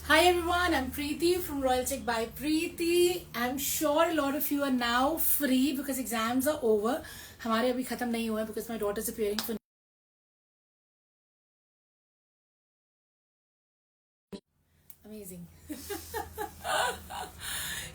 Hi everyone, I'm Preeti from Royal Check by Preeti. I'm sure a lot of you are now free because exams are over. हमारे अभी खत्म नहीं हुए because my daughter is appearing for amazing.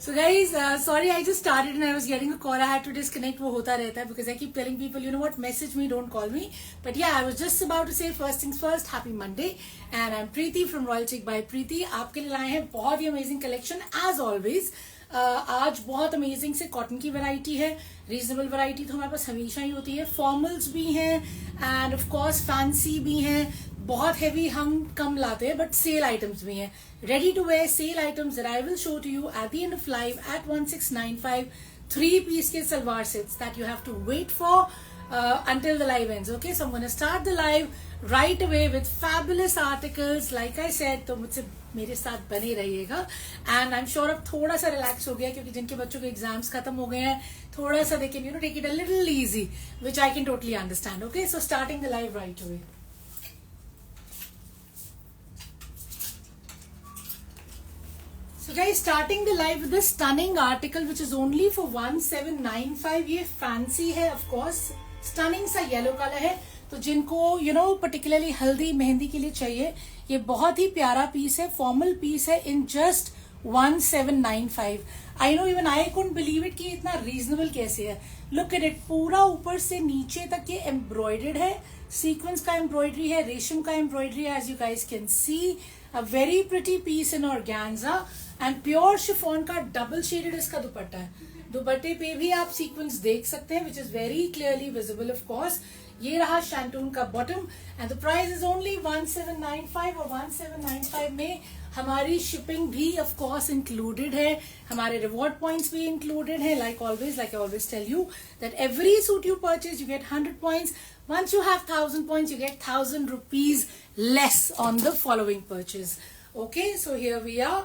So guys, sorry I just started and I was getting a call. I had to disconnect. वो होता रहता है because I keep telling people, you know what, message me, don't call me. But yeah, I was just about to say first things first, happy Monday. And I'm Preeti from Royal Check by Preeti. आपके लिए लाए हैं बहुत ही amazing collection as always. आज बहुत amazing से cotton की variety है. रीजनेबल वैरायटी तो हमारे पास हमेशा ही होती है. फॉर्मल्स भी हैं एंड ऑफ कोर्स फैंसी भी हैं. बहुत हैवी हम कम लाते हैं बट सेल आइटम्स भी हैं. Ready to wear sale items that I will show to you at the end of live at 1695. 3 piece के salwar sets that you have to wait for until the live ends. Okay, so I'm going to start the live right away with fabulous articles. Like I said, तो मुझसे मेरे साथ बने रहिएगा. And I'm sure अब थोड़ा सा रिलैक्स हो गया क्योंकि जिनके बच्चों के एग्जाम्स खत्म हो गए हैं थोड़ा सा they can take it a little easy, which I can totally understand. Okay, so starting the live right away. So guys, starting the live with this stunning article which is only for 1795. ये fancy है of course. Stunning सा yellow colour है. तो जिनको particularly हल्दी मेहंदी के लिए चाहिए ये बहुत ही प्यारा पीस है. फॉर्मल पीस है in just 1795. I know even I couldn't believe it कि इतना रीजनेबल कैसे है. Look at it. पूरा ऊपर से नीचे तक ये एम्ब्रॉयडर्ड है. सीक्वेंस का एम्ब्रॉयडरी है, रेशम का एम्ब्रॉयडरी है. As you guys can see a very pretty piece in organza and pure chiffon का डबल शेडेड इसका दुपट्टा है. दुपट्टे पे भी आप सीक्वेंस देख सकते हैं which is very clearly visible of course. ये रहा शैंटून का bottom and the price is only 1795. और 1795 में हमारी शिपिंग भी ऑफ कोर्स इंक्लूडेड है. हमारे रिवॉर्ड पॉइंट्स भी इंक्लूडेड है. Like always, like I always tell you that every suit you purchase you get 100 points. Once you have 1000 points, you get 1000 rupees less on the following purchase. Okay, so here we are.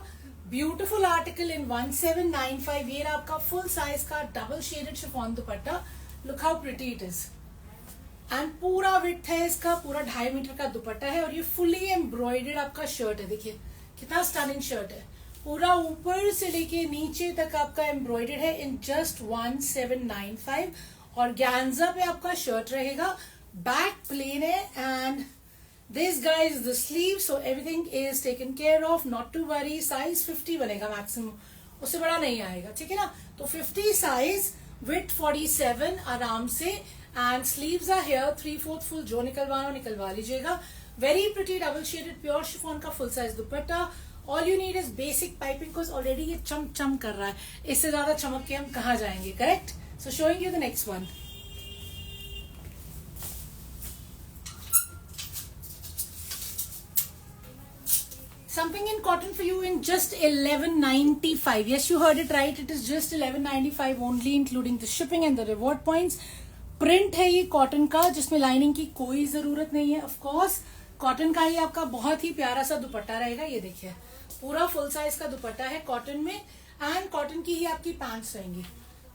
Beautiful article in 1795. ये रहा आपका full size का double shaded chiffon dupatta. Look how pretty it is. And पूरा width है इसका, पूरा 2.5 metre का दुपट्टा है और ये fully embroidered आपका शर्ट है. देखिए कितना stunning शर्ट है. पूरा ऊपर से लेके नीचे तक आपका embroidered है in just 1795. और गैंजा पे आपका शर्ट रहेगा. बैक प्लेन है and this guys the sleeve, so everything is taken care of. Not to worry. Size 50 बनेगा मैक्सिमम, उससे बड़ा नहीं आएगा. ठीक है ना. तो 50 साइज विथ 47 आराम से. And sleeves are here 3/4 full. जो निकलवाना निकलवा लीजिएगा. Very pretty double shaded pure chiffon का फुल साइज दुपट्टा. All you need is basic piping because already ये चम कर रहा है. इससे ज्यादा चमक के हम कहाँ जाएंगे. Correct. So showing you the next one. Something in cotton for you in just 1195. Yes, you heard it right. It is just 1195 only, including the shipping and the reward points. Print है ये cotton का जिसमें lining की कोई जरूरत नहीं है. Of course cotton का ही आपका बहुत ही प्यारा सा दुपट्टा रहेगा. ये देखिए पूरा फुल साइज का दुपट्टा है कॉटन में एंड कॉटन की ही आपकी पैंट्स रहेंगी.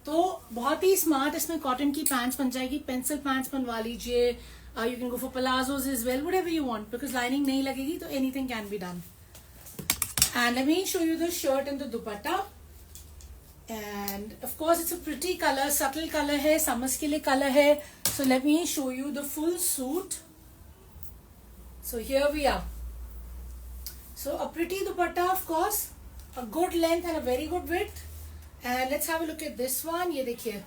तो बहुत ही स्मार्ट इसमें कॉटन की पैंट्स बन जाएगी. पेंसिल पैंट्स बनवा लीजिए. You can go for palazzos is well, whatever you want, because lining नहीं लगेगी तो anything can be done. And let me show you the shirt and the dupatta. And of course it's a pretty color, subtle color है, summers के लिए color है. So let me show you the full suit. So here we are. So a pretty dupatta of course, a good length and a very good width. And let's have a look at this one. ये देखिए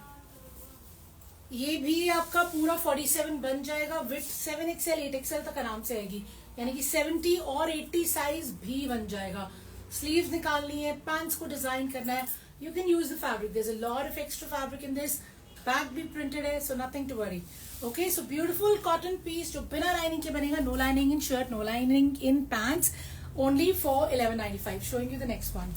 ये भी आपका पूरा 47 बन जाएगा. width 7XL 8XL तक आराम से आएगी. यानी कि 70 और 80 साइज भी बन जाएगा. स्लीव्स निकालनी है, पैंट्स को डिजाइन करना है, you can use the fabric. There is a lot of extra fabric in this. Back भी प्रिंटेड है, so nothing to worry. Okay, so beautiful cotton piece जो बिना लाइनिंग के बनेगा. No lining in shirt, no lining in pants, only for 1195. Showing you the next one.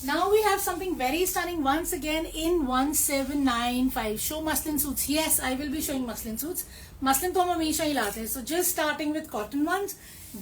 Now we have something very stunning once again in 1795. Show muslin suits. Yes, I will be showing muslin suits. Muslin तो हम हमेशा ही लाते हैं. So just starting with cotton ones,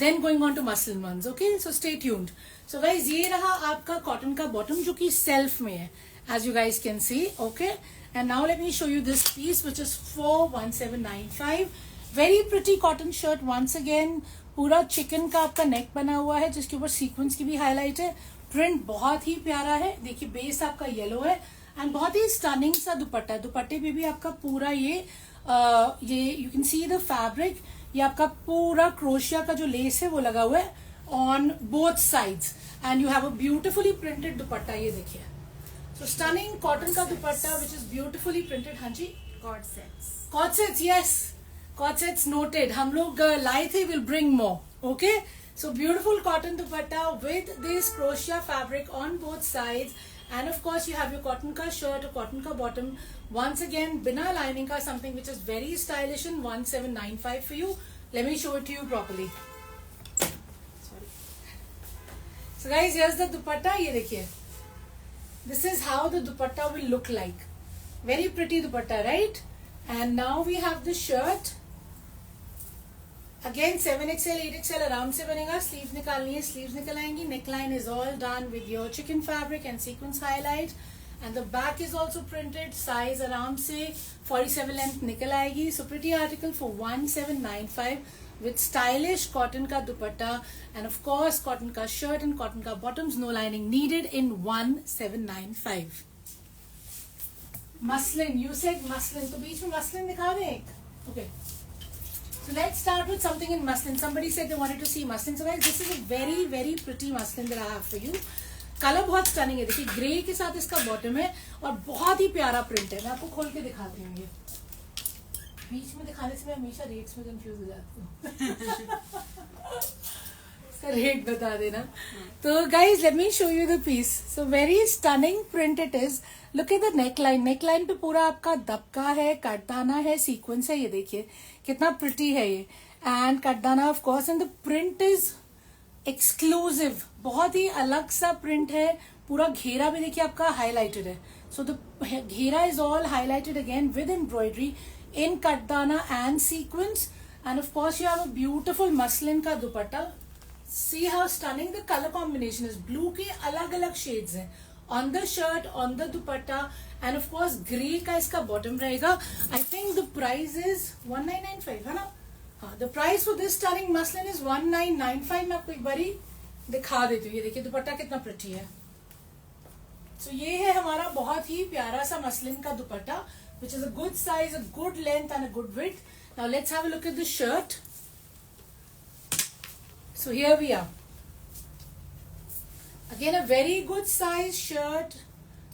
then going on to muslin ones. Okay, so stay tuned. So guys, ये रहा आपका cotton का bottom जो कि self में है. as you guys can see. Okay, and now let me show you this piece which is for 1795. Very pretty cotton shirt once again. पूरा chicken का आपका नेक बना हुआ है जिसके ऊपर सीक्वेंस की भी हाईलाइट है. प्रिंट बहुत ही प्यारा है. देखिए बेस आपका येलो है एंड बहुत ही स्टनिंग सा दुपट्टा है. दुपट्टे पे भी आपका पूरा ये you can see the fabric. ये आपका पूरा क्रोशिया का जो लेस है वो लगा हुआ है on both sides and you have a beautifully printed दुपट्टा. ये देखिए, सो स्टनिंग कॉटन का दुपट्टा विच इज ब्यूटिफुली प्रिंटेड. हाँ जी, cord sets, yes, cord sets noted. हम लोग लाए थे, will bring more. Okay, so beautiful cotton dupatta with this crochet fabric on both sides, and of course you have your cotton ka shirt or cotton ka bottom. Once again bina lining ka, something which is very stylish in 1795 for you. Let me show it to you properly. Sorry. So guys, here's the dupatta. Ye dekhiye, this is how the dupatta will look like. Very pretty dupatta, right? And now we have the shirt. Again 7XL 8XL आराम से बनेगा. Sleeves निकालनी है, sleeves निकल आएंगी. Neckline is all done with your chikan fabric and sequence highlight and the back is also printed. Size आराम से 47 length निकल आएगी. So pretty article for 1795 with stylish cotton का दुपट्टा एंड ऑफ कोर्स कॉटन का शर्ट एंड कॉटन का bottoms. No lining needed in 1795. Muslin, you said muslin, तो बीच में मसलिन दिखा दें एक. Okay, so let's start with something in muslin. Somebody said they wanted to see muslin. So guys, this is a very very pretty muslin that I have for you. Colour बहुत stunning है. देखिए grey के साथ इसका bottom है और बहुत ही प्यारा प्रिंट है. मैं आपको खोल के दिखाती हूँ. ये बीच में दिखाने से मैं हमेशा रेट्स में कंफ्यूज हो जाती हूँ. इसका रेट बता देना. तो guys let me show you the piece. So very stunning print it is. Look at the neckline. Neckline पे पूरा आपका दबका है, कटदाना है, सीक्वेंस है. ये देखिए कितना प्रिटी है ये. And katdana of course and the print is exclusive. बहुत ही अलग सा प्रिंट है. पूरा घेरा भी देखिए आपका हाईलाइटेड है. सो द घेरा is all highlighted again with embroidery in katdana and sequence. And of course you have a beautiful muslin का दुपट्टा. See how stunning the color combination is. Blue के अलग अलग shades हैं on the shirt, on the dupatta, and of course grey का इसका bottom रहेगा. I think the price is 1995 है ना. हाँ, the price for this stunning muslin is 1995. मैं आपको एक बारी दिखा देती हूँ. ये देखिए दुपट्टा कितना pretty है. So ये है हमारा बहुत ही प्यारा सा मसलिन का दुपट्टा which is a good size, a good length and a good width. Now let's have a look at the shirt. So here we are. Again a very good size shirt.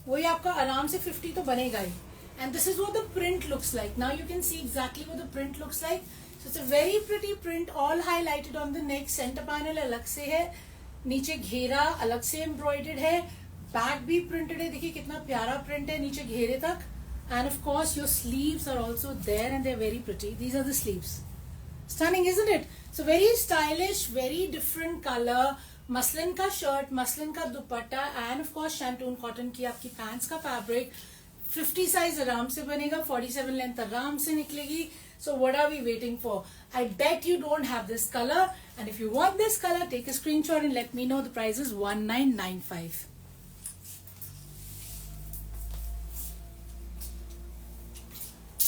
वही आपका आराम से 50 तो बनेगा ही. And this is what the print looks like. Now you can see exactly what the print looks like. So it's a very pretty print, all highlighted on the neck. Center panel अलग से है, नीचे घेरा अलग से embroidered है, back भी printed है. देखिए कितना प्यारा print है नीचे घेरे तक. And of course your sleeves are also there and they're very pretty. These are the sleeves. Stunning, isn't it? So very stylish, very different color. Muslin का शर्ट, मसलिन का दुपट्टा and of course shantoon cotton की आपकी pants का fabric. 50 size आराम से बनेगा, 47 length आराम से निकलेगी. So what are we waiting for? I bet you don't have this color, and if you want this color, take a screenshot and let me know. The price is 1995.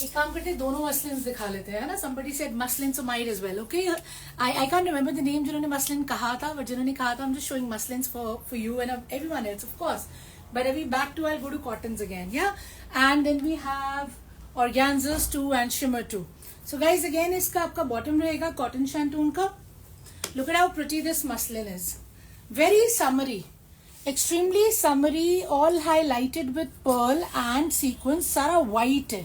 एक काम करते हैं, दोनों मसलिन दिखा लेते हैं, है ना. somebody said muslin, so might as well. Okay, I can't remember the name जिन्होंने मसलिन कहा था, but जिन्होंने कहा था I'm just showing muslins for you and everyone else, of course. But I'll be back to, I'll go to cottons again, yeah. And then we have organzas too and shimmer too. So guys, again इसका आपका bottom रहेगा cotton shantoon का. Look at how pretty this muslin is. Very summery, extremely summery, all highlighted with pearl and sequins. सारा white है.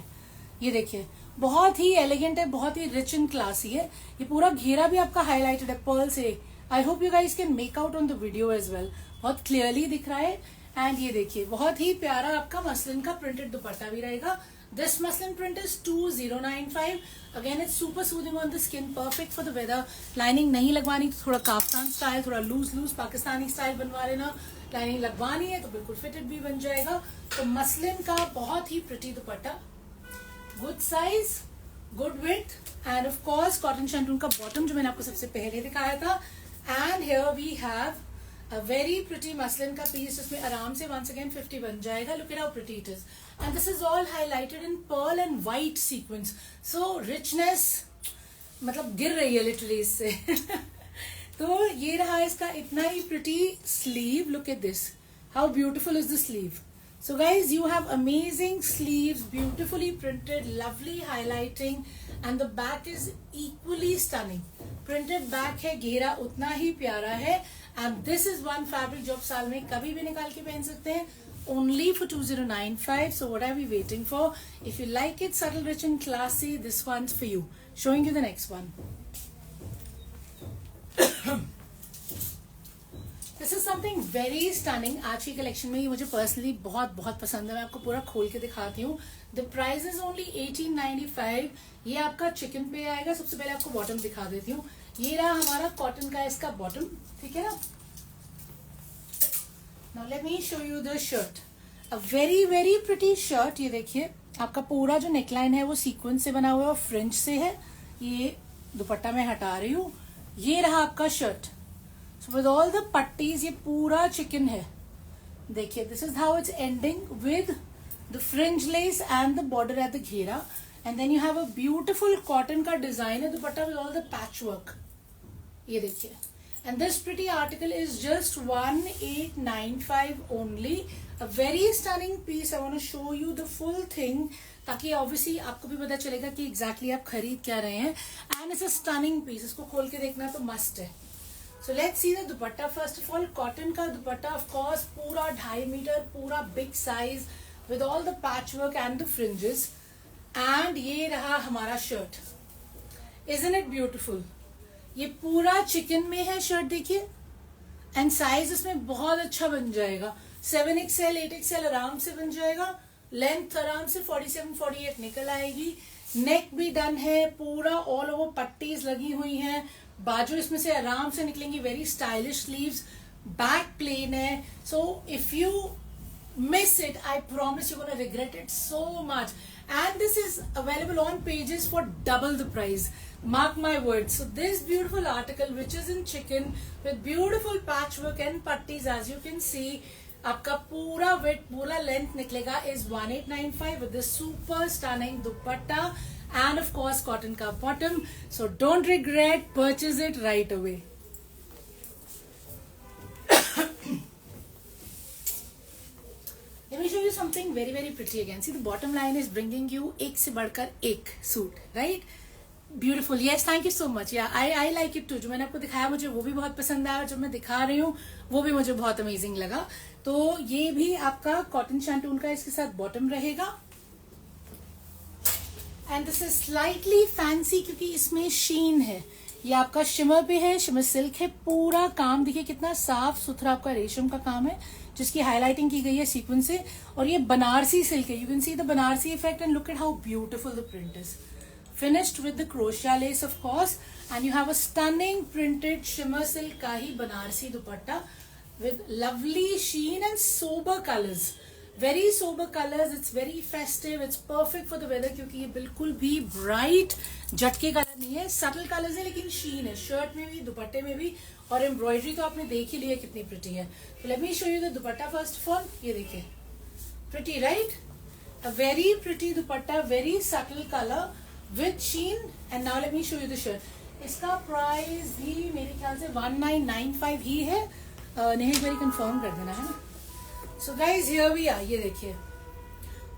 ये देखिए बहुत ही elegant है, बहुत ही रिच एंड क्लासी है. ये पूरा घेरा भी आपका हाईलाइटेड है पर्ल से. I hope you guys can make out on the video as well. बहुत क्लियरली दिख रहा है. एंड ये देखिए बहुत ही प्यारा आपका मसलिन का प्रिंटेड दुपट्टा भी रहेगा. This muslin print is 2095. Again it's super soothing on the skin, perfect for the weather. Lining नहीं लगवानी तो थोड़ा काफ्तान स्टाइल, थोड़ा लूज लूज पाकिस्तानी स्टाइल बनवा लेना. लाइनिंग लगवानी है तो बिल्कुल फिटेड भी बन जाएगा. तो मसलिन का बहुत ही प्रिटी दुपट्टा, good size, good width and of course cotton shantung का बॉटम जो मैंने आपको सबसे पहले दिखाया था. And here we have a very pretty muslin का पीस, उसमें आराम से वंस अगेन 50 बन जाएगा. Look at how pretty it is. And this is all highlighted in pearl and white sequence. So richness मतलब गिर रही है लिटरली इससे. तो ये रहा इसका इतना ही pretty sleeve. Look at this, how beautiful is the sleeve. So guys, you have amazing sleeves, beautifully printed, lovely highlighting, and the back is equally stunning. Printed back है, घेरा उतना ही प्यारा है, and this is one fabric जो आप साल में कभी भी निकाल के पहन सकते हैं. Only for 2095. So what are we waiting for? If you like it subtle, rich and classy, this one's for you. Showing you the next one. This is something very stunning. आज की कलेक्शन में ये मुझे personally बहुत बहुत पसंद है. मैं आपको पूरा खोल के दिखाती हूँ. The price is only 1895. ये आपका चिकन पे आएगा. सबसे पहले आपको बॉटम दिखा देती हूँ. ये रहा हमारा कॉटन का इसका बॉटम, ठीक है ना. Now let me show you the shirt. A very very pretty shirt. ये देखिए आपका पूरा जो नेकलाइन है वो सीक्वेंस से बना हुआ है और फ्रिंज से है. ये दुपट्टा में हटा रही हूँ. ये रहा आपका shirt. So with all the पट्टीज, ये पूरा चिकन है. देखिए this is how it's ending with the fringe lace and the border at the घेरा. And then you have a beautiful cotton का डिजाइन है दुपट्टा with all the patch work. ये देखिए. And this pretty article is just 1895 only. A very stunning piece. I want to show you the full thing ताकि obviously आपको भी पता चलेगा कि एग्जैक्टली आप खरीद क्या रहे हैं. And it's a stunning piece. इसको खोल के देखना तो मस्ट है. So let's see the dupatta. First of all, cotton का दुपट्टा, of course, पूरा 2.5 मीटर, पूरा big size with all the patchwork and the fringes. And ये रहा हमारा शर्ट. Isn't it beautiful? ये पूरा चिकन में है शर्ट. देखिए एंड साइज इसमें बहुत अच्छा बन जाएगा. 7XL 8XL आराम से बन जाएगा. लेंथ आराम से 47-48 निकल आएगी. नेक भी डन है. पूरा ऑल ओवर पट्टीज लगी हुई हैं. बाजू इसमें से आराम से निकलेंगी. Very stylish sleeves. Back plain है. So if you miss it, I promise you gonna regret it so much. And this is available on pages for double the price. Mark my words. So this beautiful article which is in chicken with beautiful patchwork and patties, as you can see, आपका पूरा wait पूरा length निकलेगा is 1895 with this super stunning dupatta and of course cotton का bottom. So don't regret, purchase it right away. Let me show you something very very pretty again. See the bottom line is bringing you एक से बढ़कर एक suit, right? Beautiful. Yes, thank you so much. Yeah, I like it too. जो मैंने आपको दिखाया मुझे वो भी बहुत पसंद आया और जो मैं दिखा रही हूँ वो भी मुझे बहुत अमेजिंग लगा. तो ये भी आपका कॉटन शैंटून का इसके साथ बॉटम रहेगा. And this is slightly fancy क्योंकि इसमें शीन है. ये आपका शिमर पे है, शिमर सिल्क है. पूरा काम देखिए कितना साफ सुथरा आपका रेशम का काम है जिसकी हाईलाइटिंग की गई है सीक्वेंस से. और ये बनारसी सिल्क है. You can see the Banarasi effect and look at how beautiful the print is. Finished with the crochet lace of course, and you have a stunning printed shimmer silk का ही बनारसी दुपट्टा with lovely sheen and sober colors. Very sober colors. It's very festive. It's perfect for the weather क्योंकि ये बिल्कुल भी bright झटके colour नहीं है. subtle colors है लेकिन sheen है शर्ट में भी दुपट्टे में भी. और एम्ब्रॉयडरी तो आपने देख ही लिया कितनी pretty है. So let me show you the dupatta first of all. ये देखिए pretty right? A very pretty dupatta, very subtle color with sheen. And now let me show you the shirt. इसका price भी मेरे ख्याल से 1995 ही है. नहीं एक बारी कंफर्म कर देना है ना. So guys here we are. ये देखिए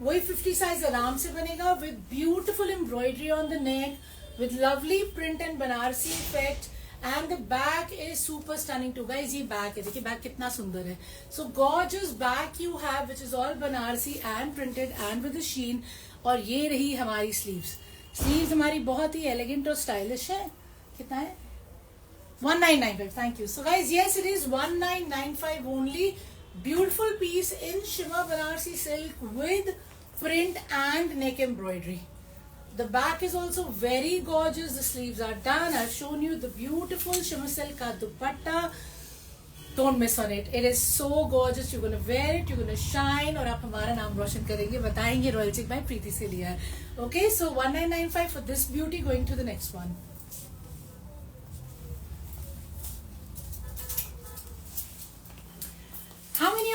वही 50 साइज आराम से बनेगा with beautiful embroidery on the neck with lovely print and Banarasi effect. And the back is super stunning too. Guys, ये back है. देखिए back कितना सुंदर है. So gorgeous back you have which is all Banarasi and printed and with the sheen. और ये रही हमारी sleeves. स्लीव्स हमारी बहुत ही एलिगेंट और स्टाइलिश है. कितना है? 1995. Thank you. So guys yes it is 1995 only. Beautiful piece in shimmer Banarasi silk with print and neck embroidery. The back is also very gorgeous. The sleeves are done. I've shown you the beautiful shimmer silk ka dupatta. Don't miss on it. It is so gorgeous. You're going to wear it. You're going to shine. और आप हमारा नाम रोशन करेंगे. बताएंगे royal चिक bye प्रीति से लिया है. Okay, so 1995 for this beauty. Going to the next one.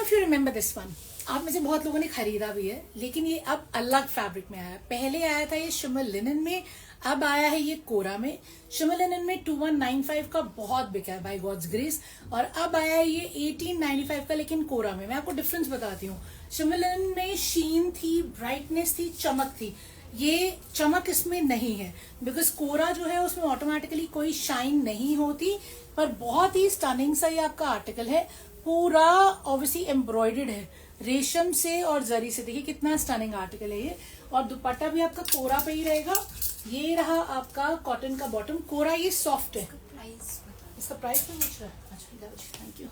If you remember this one, आप में से बहुत लोगों ने खरीदा भी है, लेकिन ये अब अलग फैब्रिक में आया है। पहले आया था ये शिमर लिनन में, अब आया है ये कोरा में। शिमर लिनन में 2195 का बहुत बिका है बाय गॉड्स ग्रेस, और अब आया है ये 1895 का, लेकिन कोरा में। मैं आपको डिफरेंस बताती हूँ। शिमर लिनन में शीन थी, ब्राइटनेस थी, चमक थी। ये चमक इसमें नहीं है, बिकॉज कोरा जो है उसमें ऑटोमेटिकली कोई शाइन नहीं होती, पर बहुत ही स्टनिंग सा ये आपका आर्टिकल है। पूरा ऑब्वियसली एम्ब्रॉयडर्ड है रेशम से और जरी से। देखिए कितना स्टनिंग आर्टिकल है ये। और दुपट्टा भी आपका कोरा पे ही रहेगा। ये रहा आपका कॉटन का बॉटम, कोरा ये सॉफ्ट है। इसका प्राइस नहीं पूछ रहा है? अच्छा, थैंक यू।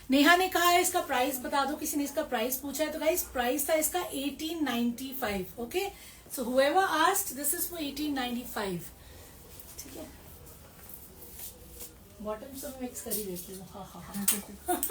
नेहा ने कहा है इसका प्राइस बता दो, किसी ने इसका प्राइस पूछा है। तो गाइस प्राइस था इसका 1895। Okay, so whoever asked, this is for 1895। ठीक है, बॉटम सब मिक्स कर ही देती हूँ। हाँ।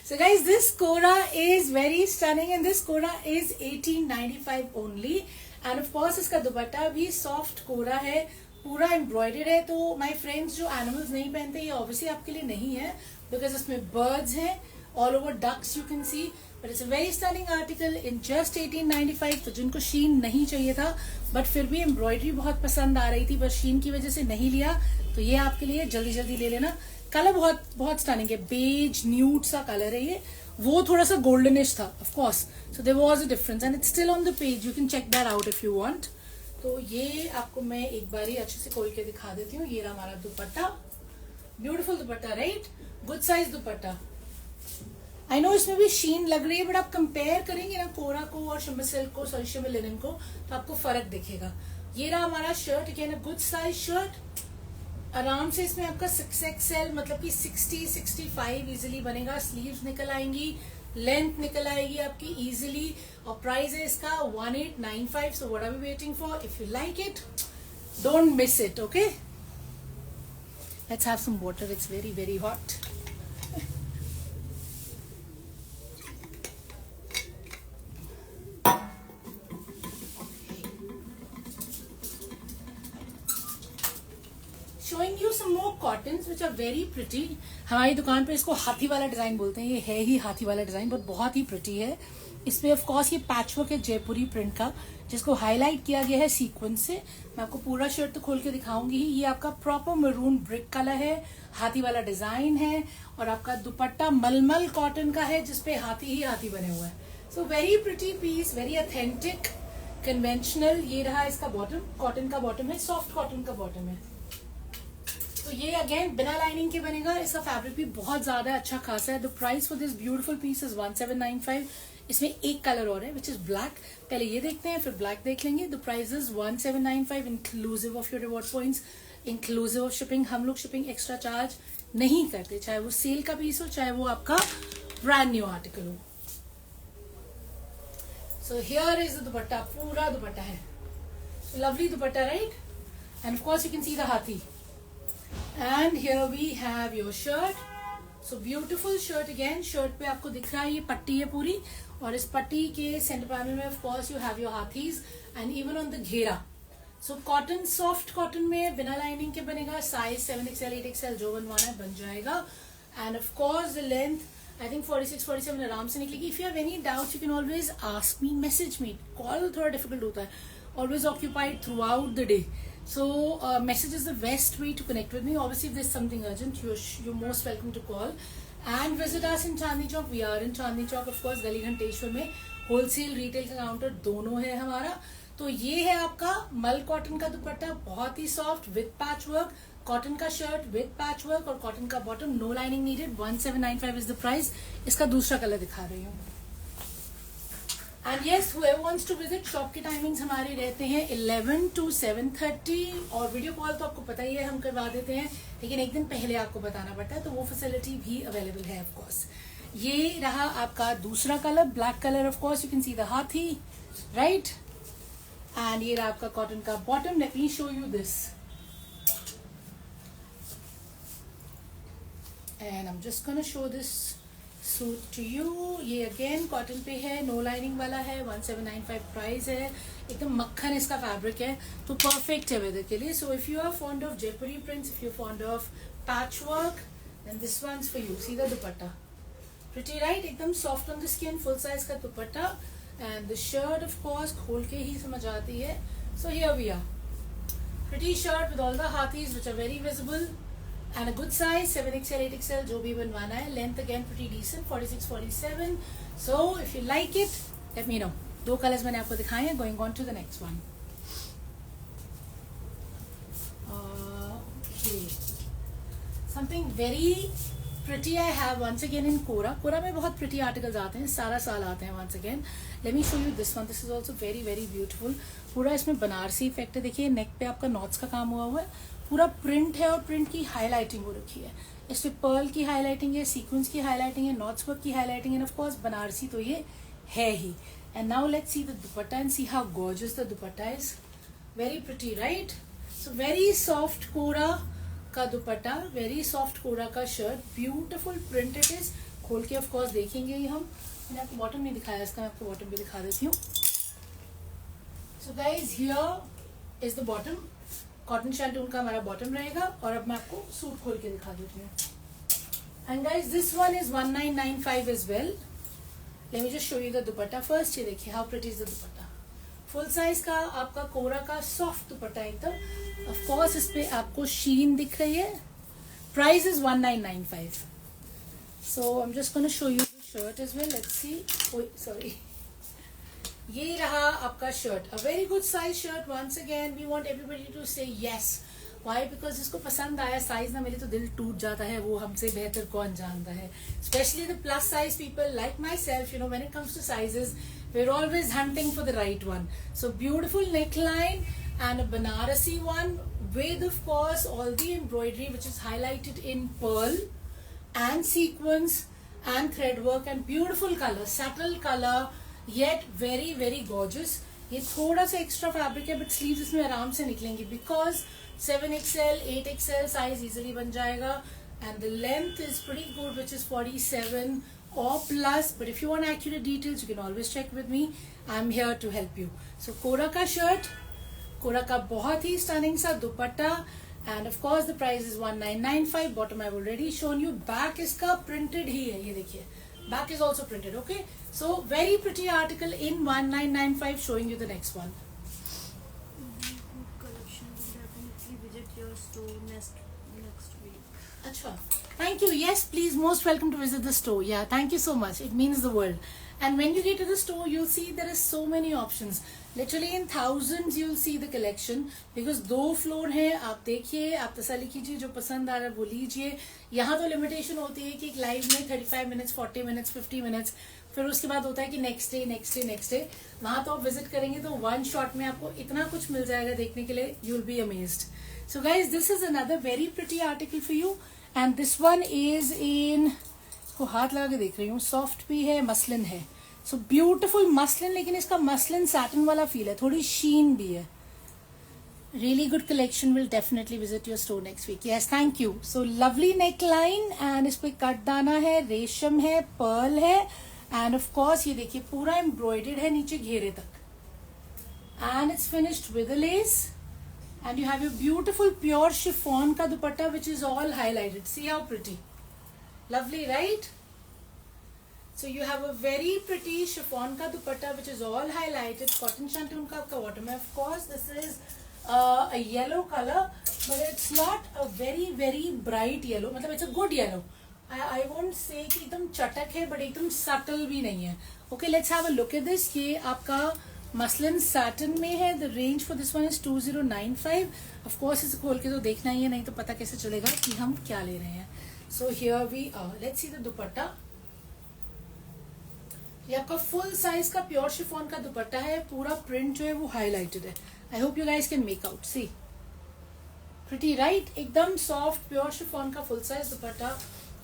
So guys, this Kora is very stunning and this Kora is 1895 only. And of course इसका दुपट्टा भी सॉफ्ट कोरा है, पूरा एम्ब्रॉयडर्ड है। तो माय फ्रेंड्स जो एनिमल्स नहीं पहनते, ये ऑब्वियसली आपके लिए नहीं है, बिकॉज इसमें बर्ड्स हैं, all over ducks you can see, but it's a very stunning article in just 1895। तो जिनको शीन नहीं चाहिए था बट फिर भी एम्ब्रॉयडरी बहुत पसंद आ रही थी, बस शीन की वजह से नहीं लिया, तो ये आपके लिए जल्दी जल्दी ले लेना। कलर बहुत बहुत स्टनिंग है, बेज न्यूड सा कलर है ये, वो थोड़ा सा गोल्डनिश था of course, so there was a difference and it's still on the page, you can check that out if you want. तो ये आपको मैं एक बार ही अच्छे से खोल के दिखा देती हूँ। ये रहा हमारा दुपट्टा, beautiful dupatta, right, good size dupatta. I know इसमें भी शीन लग रही है, बट आप कंपेयर करेंगे ना कोरा को और शिमर सिल्क को, सॉरी शिमर लिनन को, तो आपको फर्क दिखेगा। ये रहा हमारा shirt, again a good size shirt. आराम से इसमें आपका 6XL मतलब कि 60-65 इजीली बनेगा। स्लीव्स निकल आएंगी, लेंथ निकल आएगी आपकी इजीली, और प्राइस है इसका 1895। So what are we waiting for? If you like it, don't miss it. Okay, let's have some water, it's very very hot. Showing you some more cottons which are very pretty। हमारी दुकान पे इसको हाथी वाला design बोलते हैं, ये है ही हाथी वाला डिजाइन, बट बहुत ही प्रिटी है। इसमें ऑफ कोर्स ये पैचवर्क है जयपुरी प्रिंट का, जिसको हाईलाइट किया गया है सीक्वेंस से। मैं आपको पूरा शर्ट तो खोल के दिखाऊंगी ही। ये आपका प्रॉपर मरून ब्रिक कलर है, हाथी वाला डिजाइन है, और आपका दुपट्टा मलमल कॉटन का है, जिसपे हाथी ही हाथी बने हुए हैं। So very pretty piece, very authentic, conventional. ये रहा इसका बॉटम, कॉटन का बॉटम है, सॉफ्ट कॉटन का बॉटम है। तो ये अगेन बिना लाइनिंग के बनेगा। इसका फैब्रिक भी बहुत ज्यादा अच्छा खासा है। The price for this beautiful piece is 1795। इसमें एक कलर और है विच इज ब्लैक, पहले ये देखते हैं फिर ब्लैक देख लेंगे। The price is 1795 inclusive of your reward points, inclusive of shipping. हम लोग शिपिंग एक्स्ट्रा चार्ज नहीं करते, चाहे वो सेल का पीस हो, चाहे वो आपका ब्रांड न्यू आर्टिकल हो। सो हियर इज द दुपट्टा, पूरा दुपट्टा है, lovely dupatta, right, and of course you can see the हाथी। And here we have your shirt. So beautiful shirt again. Shirt पे आपको दिख रहा है ये पट्टी है पूरी, और इस पट्टी के सेंटर पैनल में of course you have your हाथीज and even on the घेरा। So cotton, soft cotton में बिना लाइनिंग के बनेगा। साइज 7XL 8XL जो बनवाना है बन जाएगा। And of course the length I think 46-47 आराम से निकलेगी। If you have any doubts you can always ask me, message me। Call थोड़ा difficult होता है, always occupied throughout the day। So message is the best way to connect with me. Obviously if there's something urgent, you're most welcome to call and visit us in Chandni Chowk। We are in Chandni Chowk of course, गली घंटेश्वर में wholesale retail का counter दोनों है हमारा। तो ये है आपका मल कॉटन का दुपट्टा, बहुत ही soft with patch work, cotton का शर्ट विद पैच वर्क और कॉटन का bottom, no lining needed. 1795 is the price. इसका दूसरा कलर दिखा रही हूँ। And yes, whoever wants to visit, shop के टाइमिंग्स हमारे रहते हैं 11 to 7:30, और वीडियो कॉल तो आपको पता ही है हम करवा देते हैं, लेकिन एक दिन पहले आपको बताना पड़ता है, तो वो फैसिलिटी भी अवेलेबल है ऑफ कोर्स। ये रहा आपका दूसरा colour, black colour, of course you can see the hathi, right, and ये रहा आपका कॉटन का bottom. Let me show you this, and I am just gonna show this suit to you. ये अगेन कॉटन पे है, नो लाइनिंग वाला है, 1795 price है, एकदम मक्खन इसका फैब्रिक है, तो परफेक्ट है वेदर के लिए। So if you are fond of Jaipuri prints, if you are fond of patch work, then this one's for you. See the दुपट्टा, प्रिटी राइट, एकदम soft on the skin, full size का दुपट्टा and the shirt of course खोल के ही समझ आती है. So here we are, pretty shirt with all the हाथीज which are very visible and a good size 7XL 8XL जो भी बनवाना है. Length again pretty decent 46 47. So if you like it let me know. 2 colours मैंने आपको दिखाए हैं. Going on to the next one. Something very pretty I have once again in Kora. Kora में बहुत pretty articles आते हैं, सारा साल आते हैं. once again let me show you this one. This is also very very beautiful. पूरा इसमें बनारसी इफेक्ट है. देखिए नेक पे आपका नॉट्स का काम हुआ हुआ है. पूरा प्रिंट है और प्रिंट की हाईलाइटिंग हो रखी है. इसमें पर्ल की हाईलाइटिंग है, सीक्वेंस की हाईलाइटिंग है, नॉट्स वर्क की हाईलाइटिंग है. ऑफ कोर्स बनारसी तो ये है ही. And now let's see the दुपट्टा and see how gorgeous the dupatta is. Very pretty right. So very soft kora का दुपट्टा, वेरी सॉफ्ट कोरा का shirt, beautiful print it is. खोल के ऑफ कोर्स देखेंगे ही हम. मैंने आपको बॉटम नहीं दिखाया इसका, मैं आपको बॉटम भी दिखा देती हूँ. सो guys here is the bottom. Cotton shantung का हमारा बॉटम रहेगा. और अब मैं आपको सूट खोल के दिखा देती हूँ. And guys this one is 1995 as well. Let me just show you the dupatta first. ये देखिए how pretty is the dupatta. Full size का आपका कोरा का सॉफ्ट दुपट्टा एकदम. ऑफ कोर्स इस पे आपको शीन दिख रही है. Price is 1995. So I am just gonna show you the shirt as well. Let's see. Sorry, ये रहा आपका shirt. A very good size shirt. Once again we want everybody to say yes. Why? Because जिसको पसंद आया, size ना मिले तो दिल टूट जाता है. वो हमसे बेहतर कौन जानता है. Specially the plus size people like my self. You know when it comes two sizes we're always hunting for the right one. So beautiful neckline and a Banarasi one with of course all the embroidery which is highlighted in pearl and sequins and thread work and beautiful color, subtle color yet very very gorgeous. ये थोड़ा सा extra fabric है but sleeves इसमें आराम से निकलेंगी because 7XL 8XL size easily बन जाएगा. And the length is pretty good which is 47 or plus, but if you want accurate details you can always check with me. I'm here to help you. So Kora ka shirt, Kora ka बहुत ही stunning सा दुपट्टा and of course the price is 1995. bottom I've already shown you. back इसका printed ही है. ये देखिए back is also printed. okay, so very pretty article in 1995. showing you the next one. Collection. Definitely visit your store next week. Acha, thank you. Yes, please, most welcome to visit the store. Yeah, thank you so much. It means the world. And when you get to the store, you'll see there is so many options. Literally in thousands you'll see the collection because 2 floor है. आप देखिए, आप तसल्ली कीजिए, जो पसंद आ रहा है वो लीजिए. यहाँ तो लिमिटेशन होती है कि लाइव में 35 मिनट्स 40 मिनट्स 50 मिनट्स, फिर उसके बाद होता है कि नेक्स्ट डे. वहाँ तो आप विजिट करेंगे तो वन शॉट में आपको इतना कुछ मिल जाएगा देखने के लिए. You will be amazed. So guys this is another very pretty article for you. And this one is in, इसको हाथ लगा के देख रही हूँ, सॉफ्ट भी है, मसलिन है. सो ब्यूटिफुल मसलिन, लेकिन इसका मसलिन सैटिन वाला फील है, थोड़ी शीन भी है. Really good collection. Will definitely visit your store next week. Yes, thank you. So lovely neckline and इस पे कट दाना है, रेशम है, पर्ल है एंड ऑफ कोर्स ये देखिए पूरा एम्ब्रॉयडर्ड है नीचे घेरे तक. And it's finished with a less. And you have your beautiful pure chiffon ka dupatta which is all highlighted. See how pretty. Lovely, right? So you have a very pretty chiffon ka dupatta which is all highlighted. Cotton shantoon ka aapka bottom hai. Of course, this is a yellow color, but it's not a very very bright yellow. मतलब it's a good yellow. I won't say कि एकदम चटक है, but एकदम subtle भी नहीं है. Okay, let's have a look at this. ये आपका मसलिन सैटिन में है. The range for this one is 2095. Of course इसे खोल के तो देखना ही है, नहीं तो पता कैसे चलेगा कि हम क्या ले रहे हैं. So here we are. Let's see the dupatta. ये आपका फुल साइज का प्योर शिफॉन का दुपट्टा है. पूरा प्रिंट जो है वो हाईलाइटेड है. I hope you guys can make out. See pretty right. एकदम सॉफ्ट प्योर शिफॉन का फुल साइज दुपट्टा.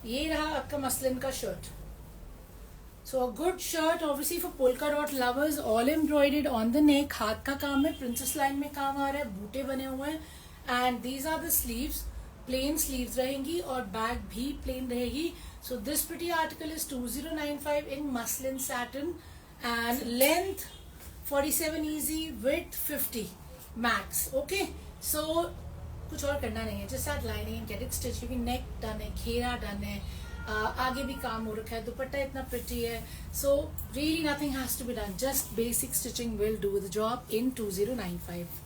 ये रहा आपका मसलिन का shirt. So a good shirt obviously for polka dot lovers, all embroidered on the neck. हाथ का काम है, princess line में काम आ रहा है, बूटे बने हुए हैं. And these are the sleeves. Plain sleeves रहेंगी और बैक भी plain रहेगी. So this pretty article is 2095 in muslin satin and length 47 easy, width 50 max. Okay, so कुछ और करना नहीं है. Just add lining and get it stitched. क्योंकि neck done है, घेरा done है. आगे भी काम हो रखा है, दुपट्टा इतना प्रिटी है. So really nothing has to be done, just basic stitching will do the job in 2095.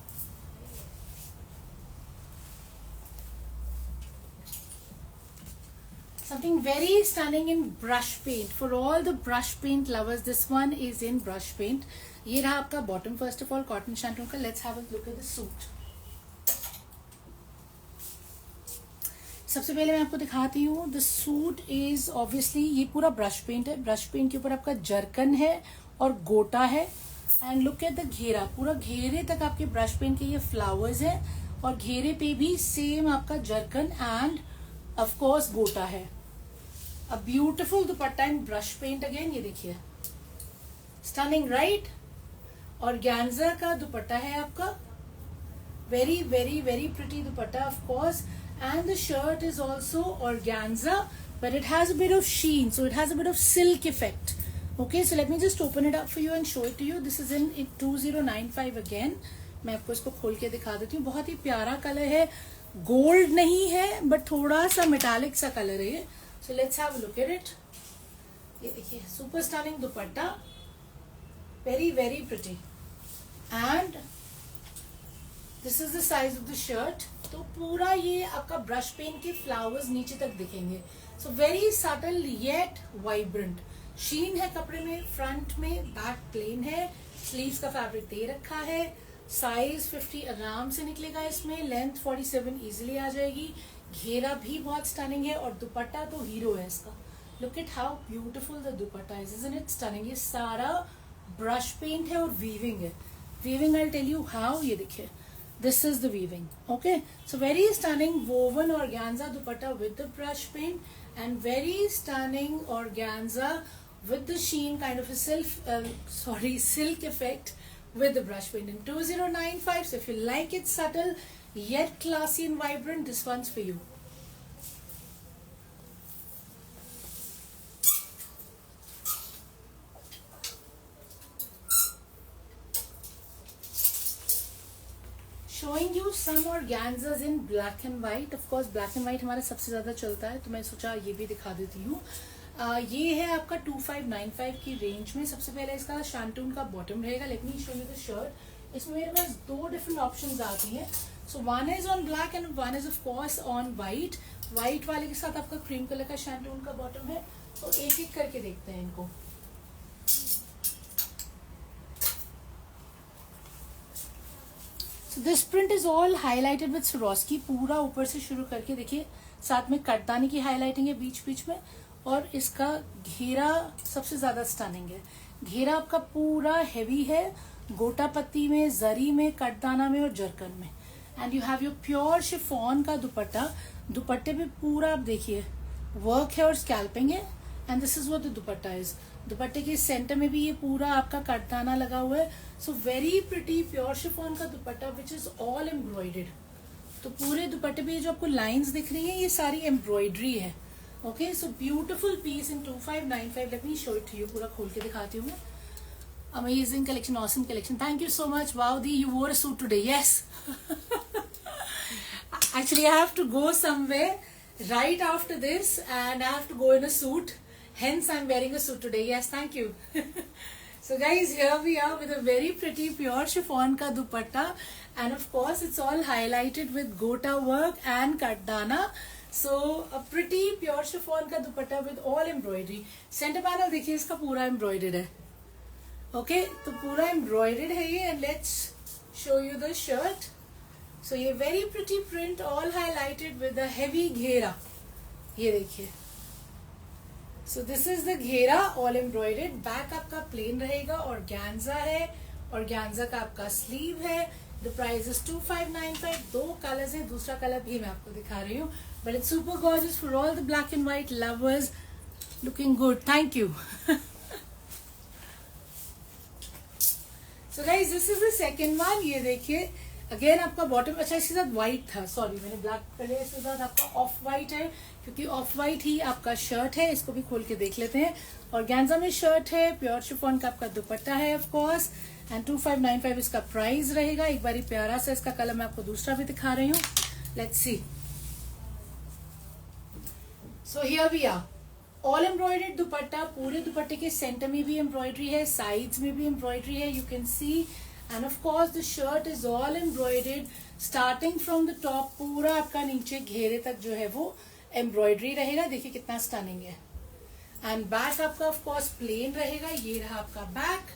Something very stunning in brush paint. For all the brush paint lovers, this one is in brush paint. ये रहा आपका bottom first of all cotton shantung का. Let's have a look at the suit. सबसे पहले मैं आपको दिखाती हूँ. The suit is obviously ये पूरा brush paint है. Brush paint के ऊपर आपका जरकन है और गोटा है. And look at the घेरा, पूरा घेरे तक आपके brush paint के ये flowers है और घेरे पे भी same आपका जरकन and of course गोटा है. A beautiful dupatta in brush paint again. ये देखिए, stunning right? और organza का दुपट्टा है आपका. Very very very pretty dupatta of course. And the shirt is also organza, but it has a bit of sheen, so it has a bit of silk effect. Okay, so let me just open it up for you and show it to you. This is in 2095 again. मैं आपको इसको खोल के दिखा देती हूँ. बहुत ही प्यारा कलर है. गोल्ड नहीं है बट थोड़ा सा मेटालिक सा कलर है. So let's have a look at it. ये देखिए, super stunning dupatta, very very pretty. And this is the size of the shirt. तो पूरा ये आपका ब्रश पेन के फ्लावर्स नीचे तक दिखेंगे. So very subtle yet vibrant. शीन है कपड़े में, फ्रंट में, बैक प्लेन है, स्लीव्स का फैब्रिक दे रखा है. साइज 50 आराम से निकलेगा इसमें. लेंथ 47 इजिली आ जाएगी. घेरा भी बहुत स्टनिंग है और दुपट्टा तो हीरो है इसका. Look at how beautiful the dupatta is, isn't it stunning. ये सारा ब्रश पेंट है और वीविंग है. Weaving I tell you how. ये देखिए, this is the weaving. Okay, so very stunning woven organza dupatta with the brush paint and very stunning organza with the sheen kind of a silk effect with the brush paint in 2095. So if you like it subtle yet classy and vibrant, this one's for you. Showing you some organzas in black and white. Of course black and white हमारा सबसे ज्यादा चलता है, तो मैं सोचा ये भी दिखा देती हूँ. ये है आपका 2595 की रेंज में. सबसे पहले इसका शांटून का बॉटम रहेगा. Late me show you the shirt. इसमें मेरे पास दो डिफरेंट ऑप्शंस आती हैं. So one is on black and one is of course on white. White वाले के साथ आपका क्रीम कलर का शांटून का बॉटम है. तो एक एक करके देखते हैं इनको. So this print is all highlighted with Swarovski. पूरा ऊपर से शुरू करके देखिए, साथ में कटदानी की हाईलाइटिंग है बीच बीच में. और इसका घेरा सबसे ज्यादा स्टनिंग है. घेरा आपका पूरा हेवी है, गोटा पत्ती में, जरी में, कटदाना में और जरकन में. And you have your pure chiffon का दुपट्टा. दुपट्टे पे पूरा आप देखिए वर्क है और स्कैल्पिंग है. And this is what the dupatta is. दुपट्टे के सेंटर में भी ये पूरा आपका कटदाना लगा हुआ है. So very pretty pure chiffon का दुपट्टा विच इज ऑल एम्ब्रॉयडेड. तो पूरे दुपट्टे पे जो आपको लाइंस दिख रही है ये सारी एम्ब्रॉयडरी है. Okay, so beautiful piece in 2595. Let me show it to you. पूरा खोल के दिखाती हूँ मैं. Amazing collection, awesome collection. Thank you so much. Wow, Dee, you wore a suit today. Yes. Actually, I have to go somewhere right after this, and I have to go in a suit. Hence, I'm wearing a suit today. Yes, thank you. So, guys, here we are with a very pretty pure chiffon ka dupatta, and of course, it's all highlighted with gota work and kardana. So a pretty pure chiffon का दुपट्टा with all embroidery. Center panel देखिए इसका पूरा embroidered है. Okay, तो पूरा embroidered है ये. And let's show you the shirt. So ये very pretty print all highlighted with a heavy घेरा. ये देखिए. So this is the घेरा all embroidered. Back आपका plain रहेगा. Organza है. Organza का आपका sleeve है. The price is 2595. दो कलर्स हैं. दूसरा कलर भी मैं आपको दिखा रही हूँ. But it's super gorgeous for all the black and white lovers. Looking good. Thank you. So guys, this is the second one. ये देखिए. Again आपका bottom, अच्छा इसके साथ white था. Sorry, मैंने black पहले. इसके साथ आपका off white है. क्योंकि off white ही आपका shirt है. इसको भी खोल के देख लेते हैं. Organza में shirt है. Pure chiffon का आपका दुपट्टा है of course. And 2595 इसका प्राइस रहेगा. एक बारी प्यारा सा इसका कलर मैं आपको दूसरा भी दिखा रही हूँ. Let's see. So here we are. All embroidered दुपट्टा, पूरे दुपट्टे के सेंटर में भी एम्ब्रॉयडरी है, साइड्स में भी एम्ब्रॉयडरी है, you can C. And of course the shirt is all embroidered starting from the top, पूरा आपका नीचे घेरे तक जो है वो एम्ब्रॉयडरी रहेगा. देखिए कितना स्टनिंग है. एंड बैक आपका ऑफ कोर्स प्लेन रहेगा. ये रहा आपका बैक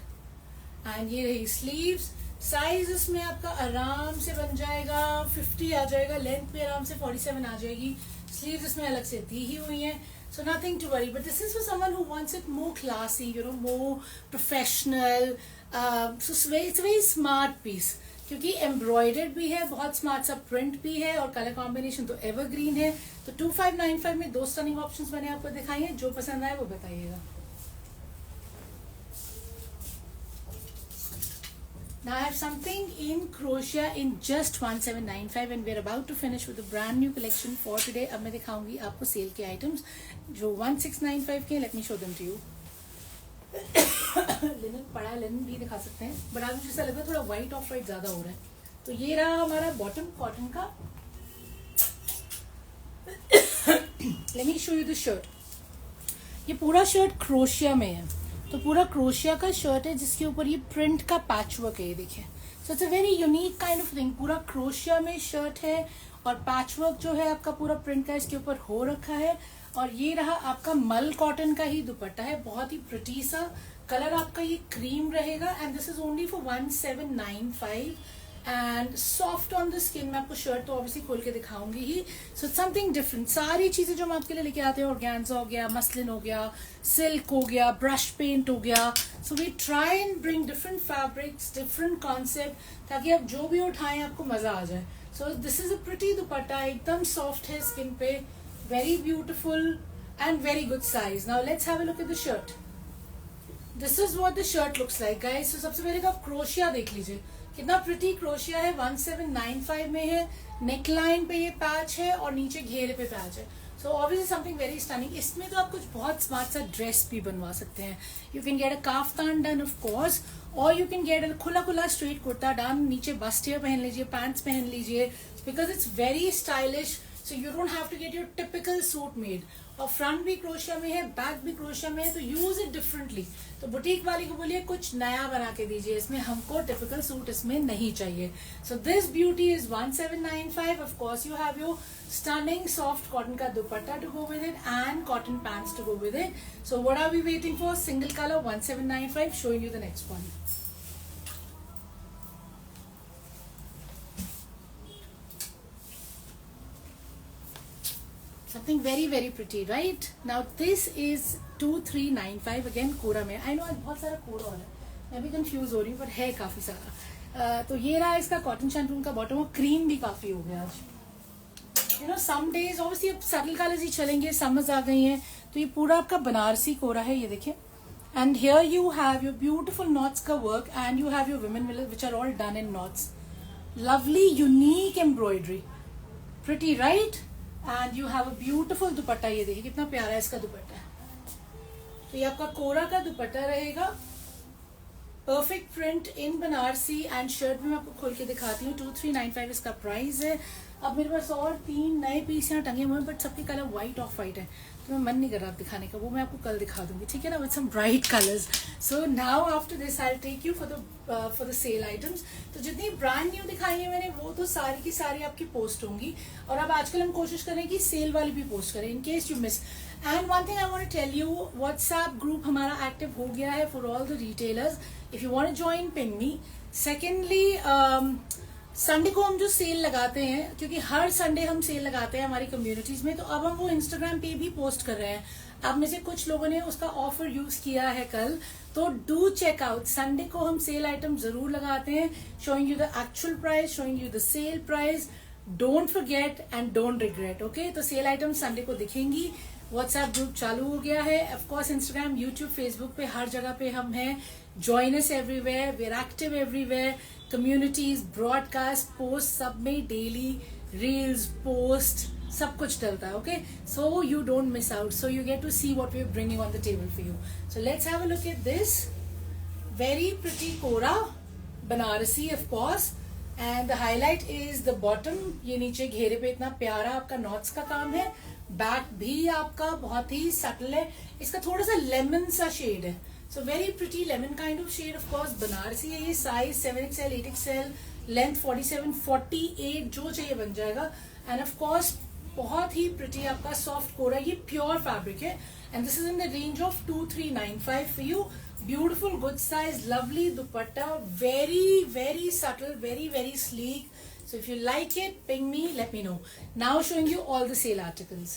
एंड ये रही स्लीव्स. साइज इसमें आपका आराम से बन जाएगा 50 आ जाएगा, लेंथ पे आराम से 47 आ जाएगी. स्लीव्स इसमें अलग से दी ही हुई हैं, so nothing to worry. But this is for someone who wants it more classy, you know, more professional. So it's a very smart piece. क्योंकि एम्ब्रॉयडर्ड भी है, बहुत स्मार्ट सा प्रिंट भी है और कलर कॉम्बिनेशन तो एवरग्रीन है. तो 2595 में 2 स्टनिंग ऑप्शंस मैंने आपको दिखाई हैं. जो पसंद आए वो बताइएगा. Now I have something in crochet in just 1795 and we're about to finish with a brand new collection for today. अब मैं दिखाऊंगी आपको सेल के आइटम्स जो 1695 के. Let me show them to you. Linen पड़ा, लिनन भी दिखा सकते हैं, बट आज मुझे ऐसा लग रहा है थोड़ा व्हाइट ऑफ वाइट ज्यादा हो रहा है. तो ये रहा हमारा बॉटम कॉटन का. Let me show you the shirt. ये पूरा शर्ट क्रोशिया में है. तो पूरा क्रोशिया का शर्ट है जिसके ऊपर ये प्रिंट का पैच वर्क है. ये देखिए, so it's a very unique kind of thing. पूरा क्रोशिया में शर्ट है और पैच वर्क जो है आपका पूरा प्रिंट का इसके ऊपर हो रखा है. और ये रहा आपका मल कॉटन का ही दुपट्टा है, बहुत ही प्रिटी सा. कलर आपका ये क्रीम रहेगा and this is only for 1795 and soft on the skin. मैं आपको शर्ट तो ऑब्वियसली खोल के दिखाऊंगी ही. So it's something different. सारी चीजें जो हम आपके लिए लेके आते हैं, ऑर्गेन्जा हो गया, मसलिन हो गया, सिल्क हो गया, ब्रश पेंट हो गया. So we try and bring different fabrics, different concept, ताकि आप जो भी उठाएं आपको मजा आ जाए. So this is a pretty दुपट्टा, एकदम सॉफ्ट है स्किन पे, very beautiful and very good size. Now let's have a look at the shirt. This is what the shirt looks like guys. So सबसे पहले आप क्रोशिया देख लीजिए, कितना प्रिटी क्रोशिया है. 1795 में है. नेकलाइन पे ये पैच है और नीचे घेरे पे पैच है. So obviously something very stunning. इसमें तो आप कुछ बहुत स्मार्ट सा ड्रेस भी बनवा सकते हैं. You can get a kaftan done of course, और यू कैन गेट अ खुला खुला स्ट्रेट कुर्ता डन. नीचे बस्टियर पहन लीजिए, पैंट्स पहन लीजिए, because it's very stylish. So you don't have to get your typical suit made. और फ्रंट भी क्रोशिया में है, बैक भी क्रोशिया में है, तो यूज इट डिफरेंटली. तो बुटीक वाली को बोलिए कुछ नया बना के दीजिए, इसमें हमको टिपिकल सूट इसमें नहीं चाहिए. So this beauty is 1795. Of course you have your stunning soft cotton का dupatta to go with it and cotton pants to go with it. So what are we waiting for? Single colour 1795. Showing you the next one. Something very very pretty, right? Now this is 2395 again कोरा में. I know आज बहुत सारा कोरा हो रहा है, मैं भी confuse हो रही हूँ, पर है काफी सारा. तो ये रहा इसका कॉटन शैंटून का बॉटम, और क्रीम भी काफी हो गया आज. You know some days obviously अब सटल कलर्स ही चलेंगे, समर्स आ गई हैं. तो ये पूरा आपका बनारसी कोरा है, ये देखिए. And here you have your beautiful knots का work and you have your women which are all done in knots. Lovely unique embroidery, pretty right. And you have a beautiful dupatta. ये देखिए कितना प्यारा है इसका दुपट्टा. तो ये आपका कोरा का दुपट्टा रहेगा, perfect print in Banarasi. And shirt भी मैं आपको खोल के दिखाती हूँ. 2395 इसका प्राइस है. अब मेरे पास और 3 नए पीस यहाँ टंगे हुए हैं, बट सबके कलर व्हाइट ऑफ वाइट है, तो मैं मन नहीं कर रहा दिखाने का. वो मैं आपको कल दिखा दूंगी, ठीक है ना, with some bright colours. So now after this I will take you for the sale items. तो जितनी ब्रांड न्यू दिखाई है मैंने, वो तो सारी की सारी आपकी पोस्ट होंगी. और अब आजकल हम कोशिश करें कि सेल वाली भी पोस्ट करें, in case you miss. And one thing I want to tell you, WhatsApp group हमारा एक्टिव हो गया है for all the retailers. If you want to join, ping me. Secondly, Sunday को हम जो सेल लगाते हैं, क्योंकि हर संडे हम सेल लगाते हैं हमारी कम्युनिटीज में, तो अब हम वो इंस्टाग्राम पे भी पोस्ट कर रहे हैं. आप में से कुछ लोगों ने उसका ऑफर यूज किया है कल, तो डू चेक आउट. संडे को हम सेल आइटम जरूर लगाते हैं, showing you the actual price, showing you the sale price. Don't forget and don't regret. Okay, तो सेल आइटम संडे को दिखेंगी. व्हाट्सएप ग्रुप चालू हो गया है. ऑफकोर्स इंस्टाग्राम, यूट्यूब, फेसबुक पे हर जगह पे हम हैं. Join us everywhere, we are active everywhere. Communities, broadcast, post, सब में डेली रील्स, पोस्ट, सब कुछ डलता है. Okay, so you don't miss out. So you get to see what we are bringing on the table for you. So let's have a look at this very pretty kora Banarasi of course. And the highlight is the bottom. ये नीचे घेरे पे इतना प्यारा आपका knots का काम है. बैक भी आपका बहुत ही सटल है, इसका थोड़ा सा लेमन सा शेड है, so very pretty lemon kind of shade. Of course Banarasi है ये, साइज 7XL 8XL, लेंथ 47 48 जो चाहिए बन जाएगा। एंड ऑफ कोर्स बहुत ही प्रिटी आपका सॉफ्ट कोरा, ये प्योर फैब्रिक है and this is in the range of 2395 for you. Beautiful good size lovely dupatta, very very subtle, very very sleek. So if you like it, ping me, let me know. Now showing you all the sale articles.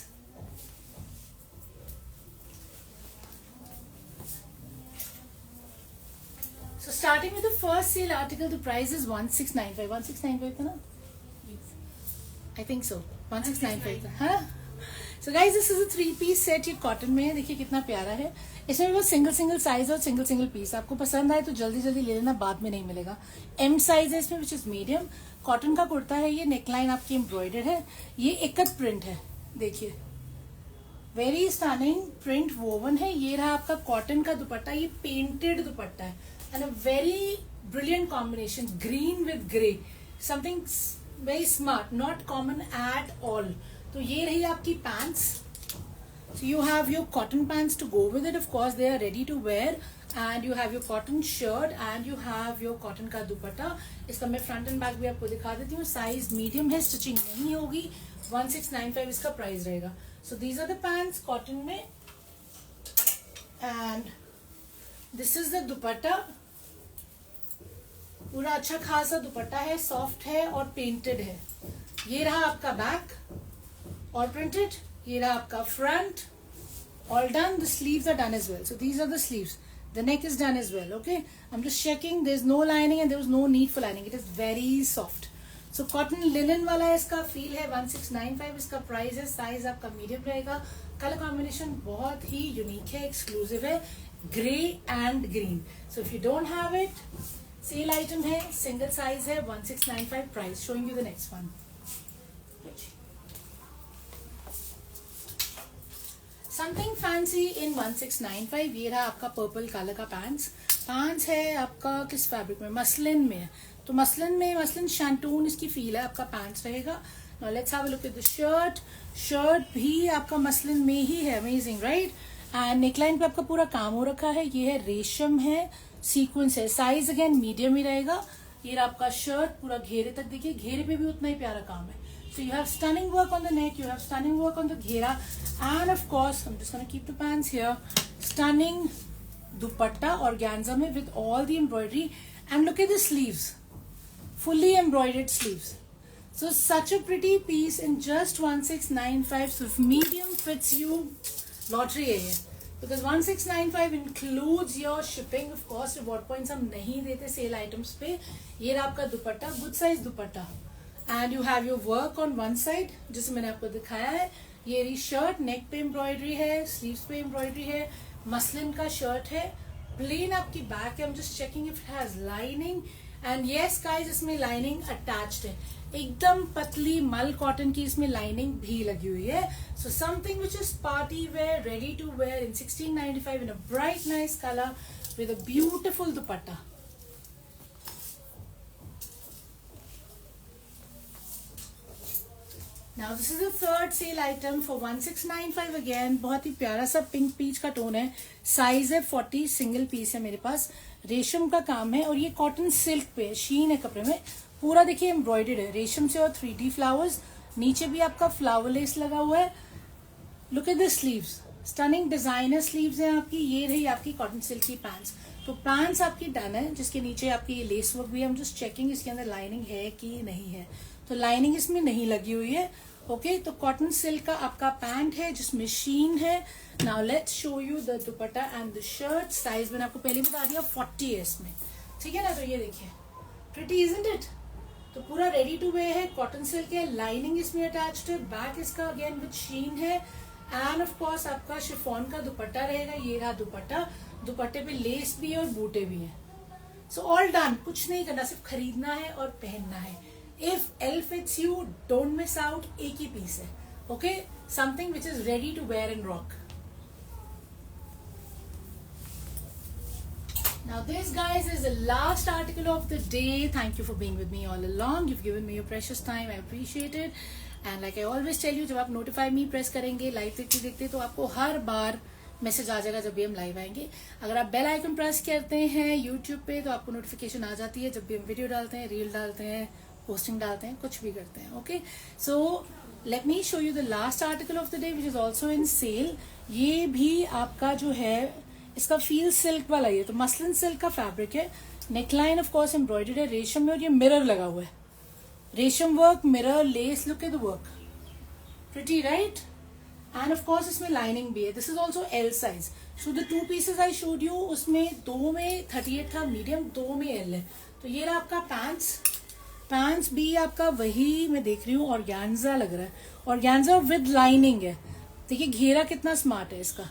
So starting with the first sale article, the price is 1695. 1695 था ना? I think so. 1695 था, हाँ? So guys, this is a 3-piece set. ये cotton में है, देखिए कितना प्यारा है। इसमें वो सिंगल साइज और सिंगल पीस, आपको पसंद आए तो जल्दी जल्दी ले लेना, बाद में नहीं मिलेगा। M साइज है इसमें, विच इज मीडियम। कॉटन का कुर्ता है ये, नेकलाइन आपकी एम्ब्रॉयडर्ड है, ये एकत प्रिंट है, देखिए वेरी स्टनिंग प्रिंट वोवन है। ये रहा आपका कॉटन का दुपट्टा, ये पेंटेड दुपट्टा है and a very brilliant combination, green with grey, something very smart, not common at all. तो ये रही आपकी pants. So you have your cotton pants to go with it. Of course, they are ready to wear, and you have your cotton shirt and you have your cotton का दुपट्टा। इसका मैं front end back भी आपको दिखा देती हूँ। Size medium है, stitching नहीं होगी। 1695 इसका प्राइस रहेगा। So these are the pants cotton में, and this is the दुपट्टा। पूरा अच्छा खासा दुपट्टा है, सॉफ्ट है और पेंटेड है। ये रहा आपका बैक और प्रिंटेड, ये रहा आपका front, all done. The sleeves are done as well. So these are the sleeves. The neck is done as well. Okay, I'm just checking. There's no lining and there was no need for lining. It is very soft. So cotton linen वाला इसका feel है। 1695 इसका price है। Size आपका medium रहेगा। Colour combination बहुत ही unique है, एक्सक्लूसिव है, grey and green. So if you don't have it, sale item है, सिंगल साइज है, 1695 price. Showing you the next one. Something fancy in 1695। ये रहा आपका पर्पल कलर का पैंट्स है आपका किस फैब्रिक में, मसलिन में है। तो मसलिन शैंटून इसकी फील है, आपका पैंट्स रहेगा। Now let's have a look at the shirt भी आपका मसलिन में ही है, अमेजिंग राइट। एंड नेकलाइन पे आपका पूरा काम हो रखा है, ये है रेशम है, सीक्वेंस है, साइज अगेन मीडियम ही रहेगा। ये रहा आपका शर्ट, पूरा घेरे तक देखिए, घेरे पे भी उतना ही प्यारा काम है। So you have stunning work on the neck, you have stunning work on the ghera, and of course, I'm just going to keep the pants here. Stunning dupatta organza mein with all the embroidery, and look at the sleeves, fully embroidered sleeves. So such a pretty piece in just 1695. So if medium fits you, lottery hai ye. Because 1695 includes your shipping. Of course, reward points हम नहीं देते cell items पे। ये रहा आपका दुपट्टा, good size dupatta, and you have your work on one side जिसे मैंने आपको दिखाया है। ये रही शर्ट, नेक पे एम्ब्रॉयडरी है, स्लीव्स पे एम्ब्रॉयडरी है, मसलिन का शर्ट है, प्लेन आपकी बैक है। आई am just checking if it has lining, and yes guys इसमें लाइनिंग अटैच्ड है, एकदम पतली मल कॉटन की इसमें लाइनिंग भी लगी हुई है। So something which is party wear, ready to wear in 1695 in a bright nice colour with a beautiful dupatta. Now this is the third sale item for 1695 again। बहुत ही प्यारा सा पिंक पीच का टोन है, size है 40, single piece है मेरे पास, रेशम का काम है और ये कॉटन सिल्क पे शीन है कपड़े में, पूरा देखिए एम्ब्रॉयडर्ड है रेशम से और 3D फ्लावर्स, नीचे भी आपका फ्लावर लेस लगा हुआ है। Look at the sleeves, stunning designer sleeves हैं आपकी। ये रही आपकी कॉटन सिल्क की पैंट्स। तो पैंट्स आपकी डन है, जिसके नीचे आपकी ये लेस वर्क भी है। हम जस्ट चेकिंग इसके अंदर लाइनिंग है कि नहीं है, तो लाइनिंग इसमें नहीं लगी हुई है। ओके, तो कॉटन सिल्क का आपका पैंट है जिसमें शीन है। Now let's show you the दुपट्टा एंड द शर्ट। साइज मैंने आपको पहले बता दिया 40 है इसमें, ठीक है ना। तो ये देखिए प्रिटी इजंट इट। तो पूरा रेडी टू वेयर है, कॉटन सिल्क है, लाइनिंग इसमें अटैच्ड है, बैक इसका अगेन विद शीन है, एंड ऑफ कोर्स आपका शिफॉन का दुपट्टा रहेगा। ये रहा दुपट्टा, दुपट्टे पे लेस भी है और बूटे भी है। सो ऑल डन, कुछ नहीं करना, सिर्फ खरीदना है और पहनना है। If L fits you, don't miss out, एक ही पीस है। Okay, something which is ready to wear and rock. Now this guys is the last article of the day. Thank you for being with me all along. You've given me your precious time. I appreciate it. And like I always tell you, जब आप notify me press करेंगे live देखते देखते तो आपको हर बार message आ जाएगा जब भी हम लाइव आएंगे. अगर आप बेल आइकन प्रेस करते हैं यूट्यूब पे तो आपको नोटिफिकेशन आ जाती है जब भी हम वीडियो डालते हैं, रील डालते हैं, पोस्टिंग डालते हैं, कुछ भी करते हैं. Okay, so let me show you the last article of the day which is also in sale. ये भी आपका जो है इसका फील सिल्क वाला, ये तो मसलिन सिल्क का फैब्रिक है. नेकलाइन ऑफ कोर्स एम्ब्रॉयडर्ड है रेशम में, और ये मिरर लगा हुआ है, रेशम work, mirror, less, look at the work, pretty right. And of course इसमें लाइनिंग भी है. This is also L size. So the 2 pieces I showed you, उसमें 2 में 38 था मीडियम, 2 में एल है. तो ये रहा आपका पैंट्स भी आपका वही मैं देख रही हूँ ऑर्गेन्जा लग रहा है, ऑर्गेन्जा विद लाइनिंग है. देखिए घेरा कितना स्मार्ट है इसका.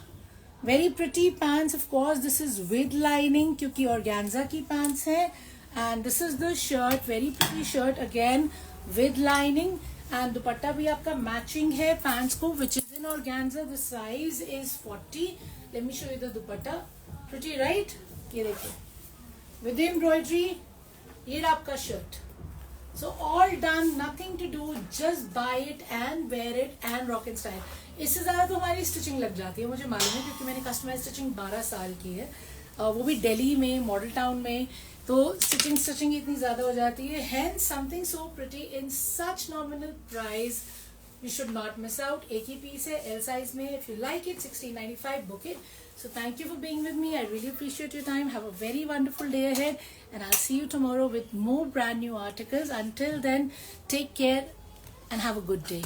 Very pretty pants. Of course this is with lining क्योंकि ऑर्गेन्जा की पैंट्स है. And this is the shirt, very pretty shirt again with lining. And दुपट्टा भी आपका मैचिंग है पैंट्स को, which is in organza. The size is 40. Late me show you the दुपट्टा. Pretty right. ये देखिए विद एम्ब्रॉयडरी. ये आपका shirt. So all done, nothing to do, just buy it and wear it and rock and style. इससे ज्यादा तो हमारी stitching लग जाती है, मुझे मालूम है क्योंकि मैंने कस्टमाइज स्टिचिंग 12 साल की है, वो भी दिल्ली में, मॉडल टाउन में. तो स्टिचिंग इतनी ज्यादा हो जाती है. Hence something so pretty in such nominal price, you should not miss out. एक ही पीस है L size में. If you like it, 1695, book it. So thank you for being with me. I really appreciate your time. Have a very wonderful day ahead, and I'll see you tomorrow with more brand new articles. Until then, take care and have a good day.